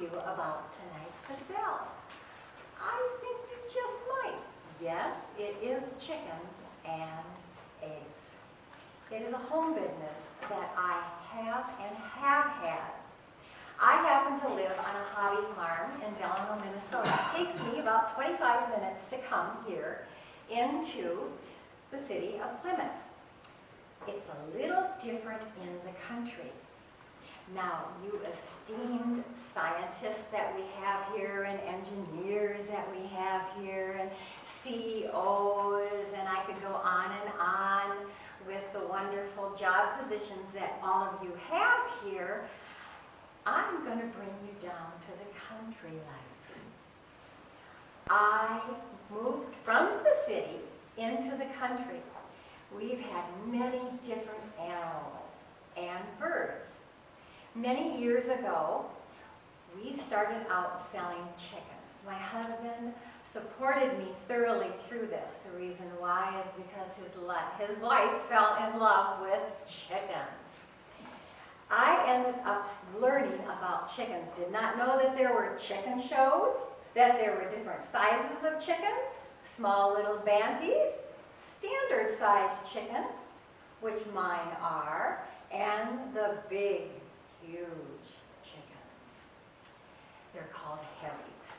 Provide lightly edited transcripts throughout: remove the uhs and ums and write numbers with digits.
you about tonight to sell? I think you just might. Yes, it is chickens and eggs. It is a home business that I have and have had. I happen to live on a hobby farm in Delano, Minnesota. It takes me about 25 minutes to come here into the city of Plymouth. It's a little different in the country. Now, you esteemed scientists that we have here, and engineers that we have here, and CEOs, and I could go on with the wonderful job positions that all of you have here, I'm going to bring you down to the country life. I moved from the city into the country. We've had many different animals and birds. Many years ago, we started out selling chickens. My husband supported me thoroughly through this. The reason why is because his wife fell in love with chickens. I ended up learning about chickens. Did not know that there were chicken shows, that there were different sizes of chickens, small little banties, standard sized chicken, which mine are, and the big, huge chickens. They're called Harrys.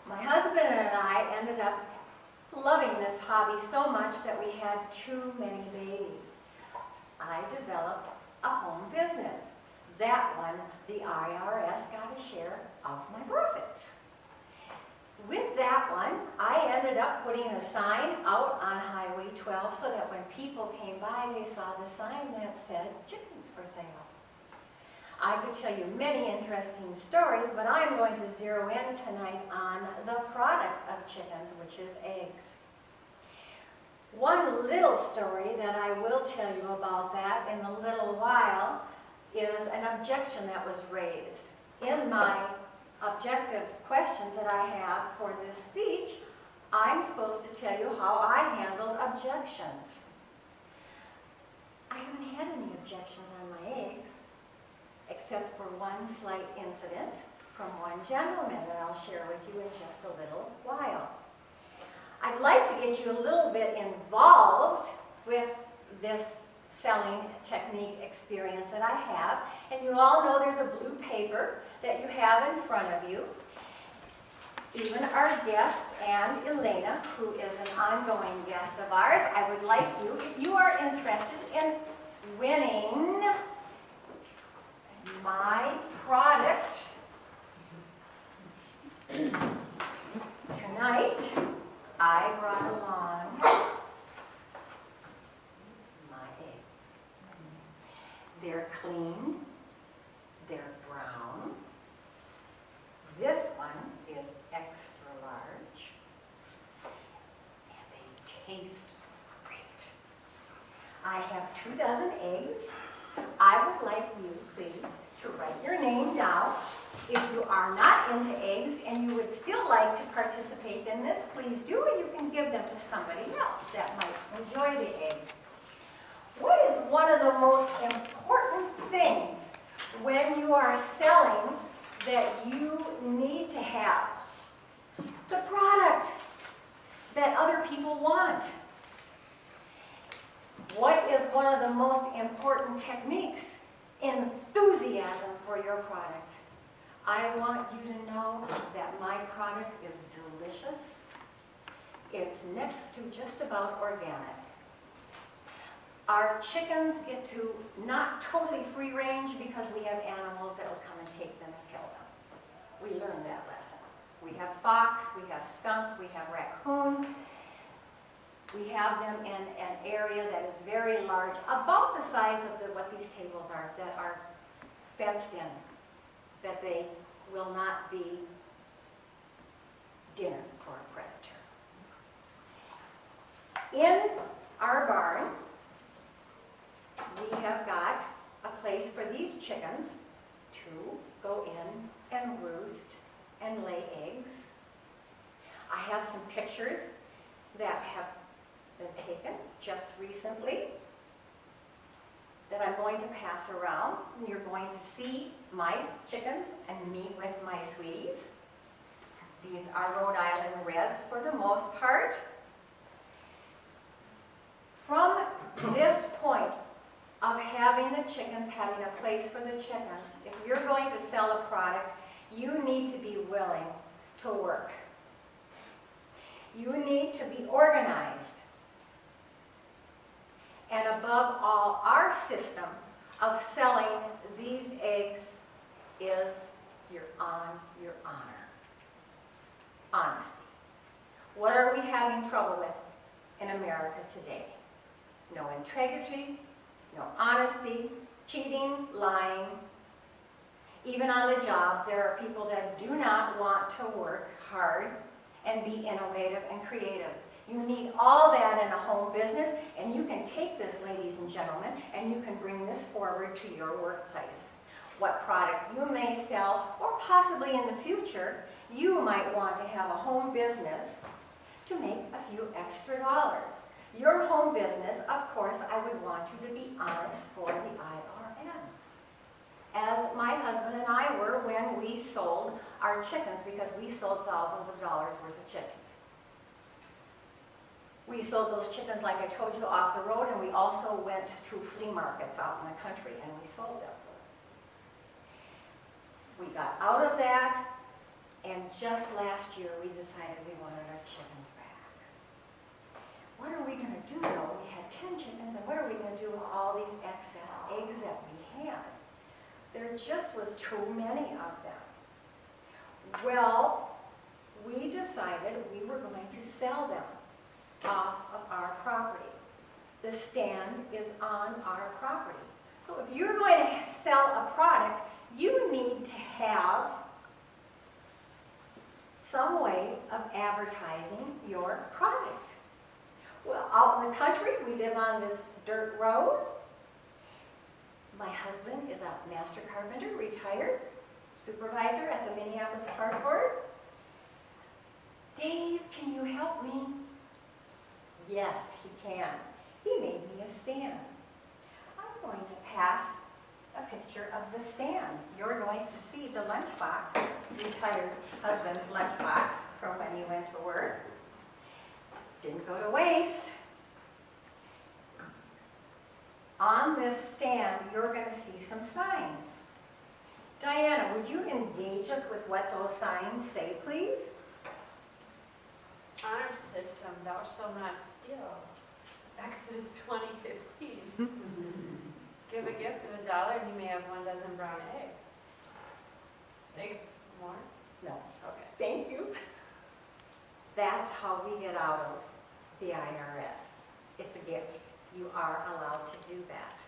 My husband and I ended up loving this hobby so much that we had too many babies. I developed a home business. That one, the IRS got a share of my profits. With that one, I ended up putting a sign out on Highway 12 so that when people came by, they saw the sign that said chickens for sale. I could tell you many interesting stories, but I'm going to zero in tonight on the product of chickens, which is eggs. One little story that I will tell you about that in a little while is an objection that was raised. In my objective questions that I have for this speech, I'm supposed to tell you how I handled objections. I haven't had any objections on my eggs, except for one slight incident from one gentleman that I'll share with you in just a little while. I'd like to get you a little bit involved with this selling technique experience that I have. And you all know there's a blue paper that you have in front of you. Even our guest, Ann Elena, who is an ongoing guest of ours, I would like you, if you are interested in winning my product tonight, I brought along my eggs. They're clean, they're brown. This one is extra large, and they taste great. I have 24 eggs. I would like you, please, to write your name down. If you are not into eggs and you would still like to participate in this, please do, and you can give them to somebody else that might enjoy the eggs. What is one of the most important things when you are selling that you need to have? The product that other people want. What is one of the most important techniques? Enthusiasm for your product. I want you to know that my product is delicious. It's next to just about organic. Our chickens get to not totally free range because we have animals that will come and take them and kill them. We learned that lesson. We have fox, we have skunk, we have raccoon. We have them in an area that is very large, about the size of what these tables are, that are fenced in, that they will not be dinner for a predator. In our barn, we have got a place for these chickens to go in and roost and lay eggs. I have some pictures that have been taken just recently that I'm going to pass around. And you're going to see my chickens and meet with my sweeties. These are Rhode Island Reds for the most part. From this point of having the chickens, having a place for the chickens, if you're going to sell a product, you need to be willing to work. You need to be organized. And above all, our system of selling these eggs is you're on your honor. Honesty. What are we having trouble with in America today? No integrity, no honesty, cheating, lying. Even on the job, there are people that do not want to work hard and be innovative and creative. You need all that in a home business, and you can take this, ladies and gentlemen, and you can bring this forward to your workplace. What product you may sell, or possibly in the future, you might want to have a home business to make a few extra dollars. Your home business, of course, I would want you to be honest for the IRS. As my husband and I were when we sold our chickens, because we sold thousands of dollars worth of chickens. We sold those chickens, like I told you, off the road, and we also went to flea markets out in the country, and we sold them. We got out of that, and just last year we decided we wanted our chickens back. What are we going to do, though? We had 10 chickens, and what are we going to do with all these excess eggs that we had? There just was too many of them. Well, we decided we were going to sell them off of our property. The stand is on our property. So if you're going to sell a product, you need to have some way of advertising your product. Well, out in the country, we live on this dirt road. My husband is a master carpenter, retired, supervisor at the Minneapolis Cardboard. Dave, can you help me? Yes, he can. He made me a stand. I'm going to pass a picture of the stand. You're going to see the lunchbox, retired husband's lunchbox from when he went to work. Didn't go to waste. On this stand, you're going to see some signs. Diana, would you engage us with what those signs say, please? Honor system, thou shalt not steal. Exodus 20:15. Give a gift of $1 and you may have 1 dozen brown eggs. Eggs more? No. Okay. Thank you. That's how we get out of the IRS. It's a gift. You are allowed to do that.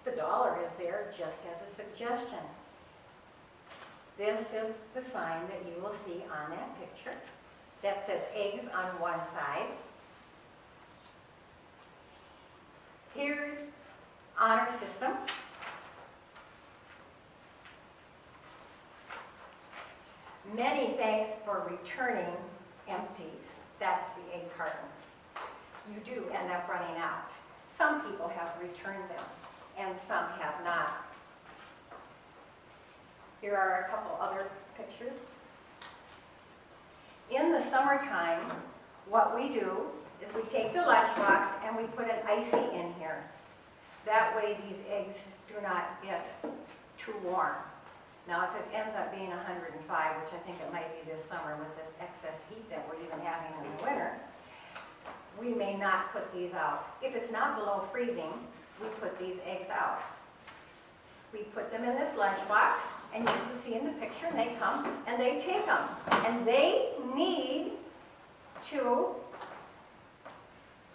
The dollar is there just as a suggestion. This is the sign that you will see on that picture that says eggs on one side. Here's honor system. Many thanks for returning empties. That's the egg cartons. You do end up running out. Some people have returned them, and some have not. Here are a couple other pictures. In the summertime, what we do is we take the lunchbox and we put an icy in here. That way these eggs do not get too warm. Now, if it ends up being 105, which I think it might be this summer with this excess heat that we're even having in the winter, we may not put these out. If it's not below freezing, we put these eggs out. We put them in this lunchbox, and as you see in the picture, and they come and they take them. And they need to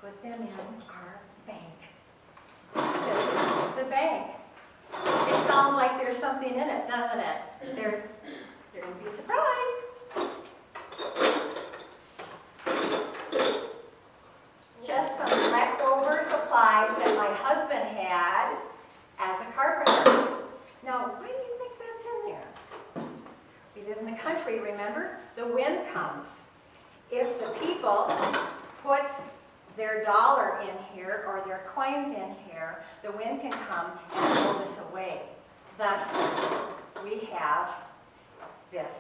put them in our bank. This is the bank. It sounds like there's something in it, doesn't it? You're going to be surprised. Just some leftover supplies that my husband had as a carpenter. Now, why do you think that's in there? We live in the country, remember? The wind comes. If the people put their dollar in here or their coins in here, the wind can come and blow this away. Thus, we have this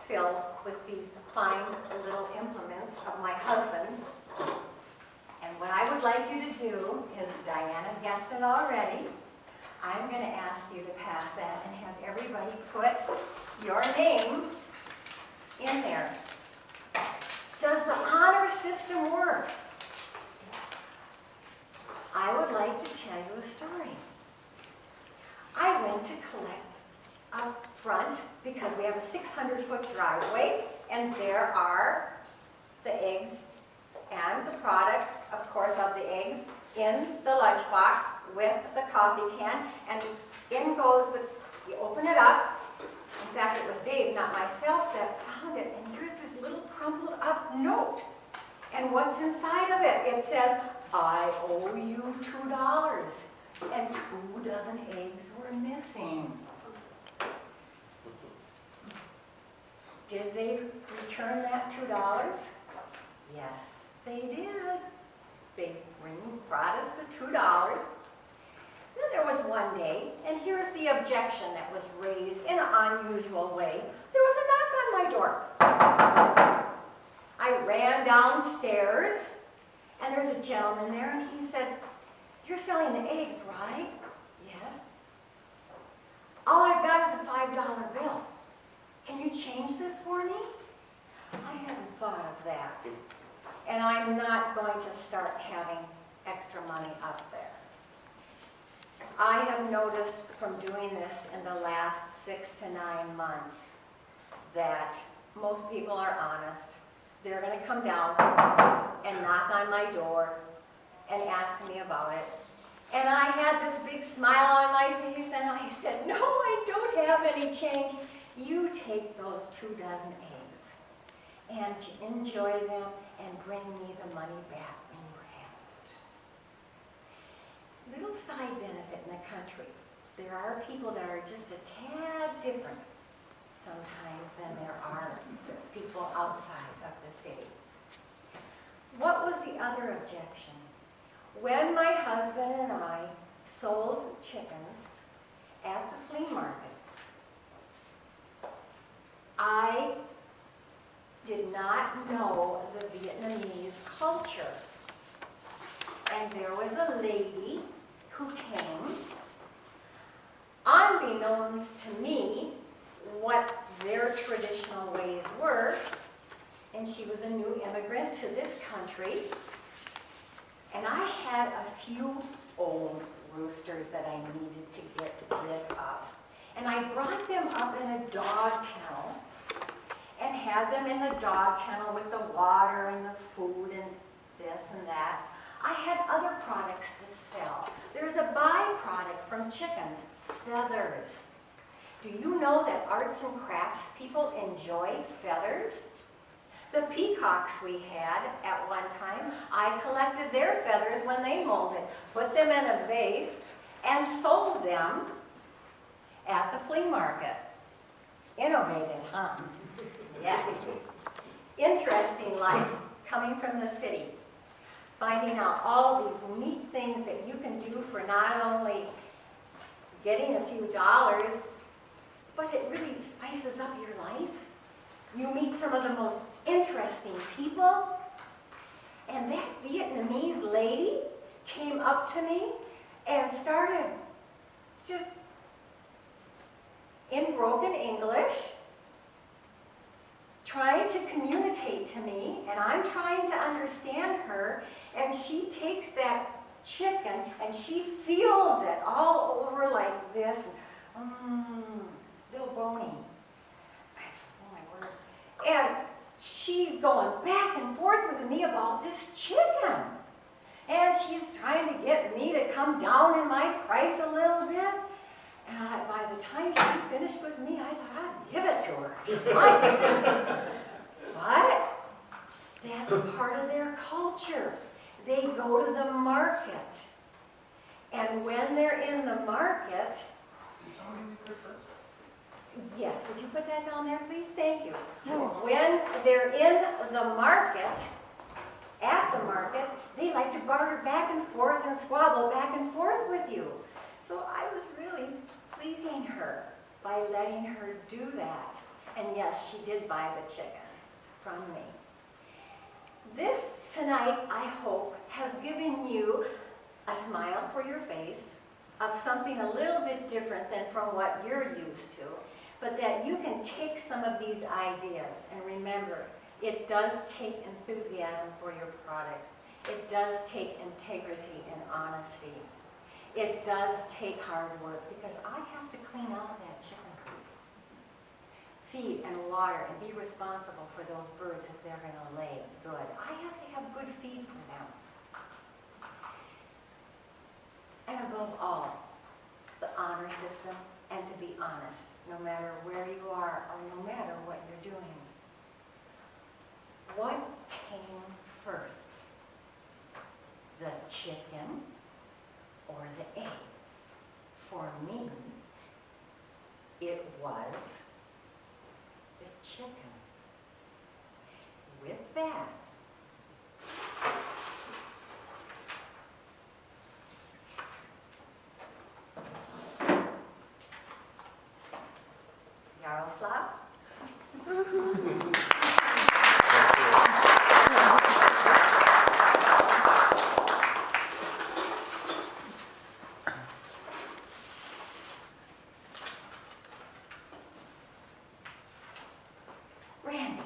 filled with these fine little implements of my husband's. And what I would like you to do is, Diana guessed it already, I'm going to ask you to pass that and have everybody put your name in there. Does the honor system work? I would like to tell you a story. I went to collect up front because we have a 600-foot driveway, and there are the eggs and the product, of course, of the eggs in the lunchbox with the coffee can, and in goes you open it up. In fact, it was Dave, not myself, that found it, and here's this little crumpled up note. And what's inside of it? It says, I owe you $2. And 2 dozen eggs were missing. Did they return that $2? Yes, they did. They brought us the $2. Then there was one day, and here's the objection that was raised in an unusual way. There was a knock on my door. I ran downstairs, and there's a gentleman there, and he said, you're selling the eggs, right? Yes. All I've got is a $5 bill. Can you change this for me? I hadn't thought of that. And I'm not going to start having extra money up there. I have noticed from doing this in the last 6 to 9 months that most people are honest. They're going to come down and knock on my door and ask me about it. And I had this big smile on my face, and I said, no, I don't have any change. You take those 2 dozen eggs and enjoy them and bring me the money back when you have it. Little side benefit in the country. There are people that are just a tad different sometimes than there are people outside of the city. What was the other objection? When my husband and I sold chickens at the flea market, I did not know the Vietnamese culture. And there was a lady who came, unbeknownst to me, what their traditional ways were, and she was a new immigrant to this country, and I had a few old roosters that I needed to get rid of. And I brought them up in a dog kennel and had them in the dog kennel with the water and the food and this and that. I had other products to sell. There's a byproduct from chickens, feathers. Do you know that arts and crafts people enjoy feathers? The peacocks we had at one time, I collected their feathers when they molted, put them in a vase, and sold them at the flea market. Innovative, huh? Yes. Interesting life coming from the city. Finding out all these neat things that you can do for not only getting a few dollars, but it really spices up your life. You meet some of the most interesting people. And that Vietnamese lady came up to me and started just in broken English, trying to communicate to me, and I'm trying to understand her, and she takes that chicken and she feels it all over like this. Little bony. Oh my word. And she's going back and forth with me about this chicken. And she's trying to get me to come down in my price a little bit. And by the time she finished with me, I thought I'd give it to her. But that's part of their culture. They go to the market. And when they're in the market, yes, would you put that down there, please? Thank you. When they're in the market, at the market, they like to barter back and forth and squabble back and forth with you. So I was really pleasing her by letting her do that. And yes, she did buy the chicken from me. This tonight, I hope, has given you a smile for your face of something a little bit different than from what you're used to, but that you can take some of these ideas and remember, it does take enthusiasm for your product. It does take integrity and honesty. It does take hard work because I have to clean out that chicken coop, feed and water and be responsible for those birds if they're going to lay good. I have to have good feed for them. And above all, the honor system and to be honest, no matter where you are or no matter what you're doing. What came first? The chicken or the egg? For me, it was the chicken. With that, Yaroslav? Randy.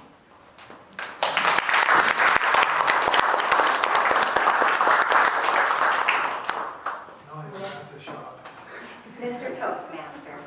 No, I just at the shop. Mr. Toastmaster.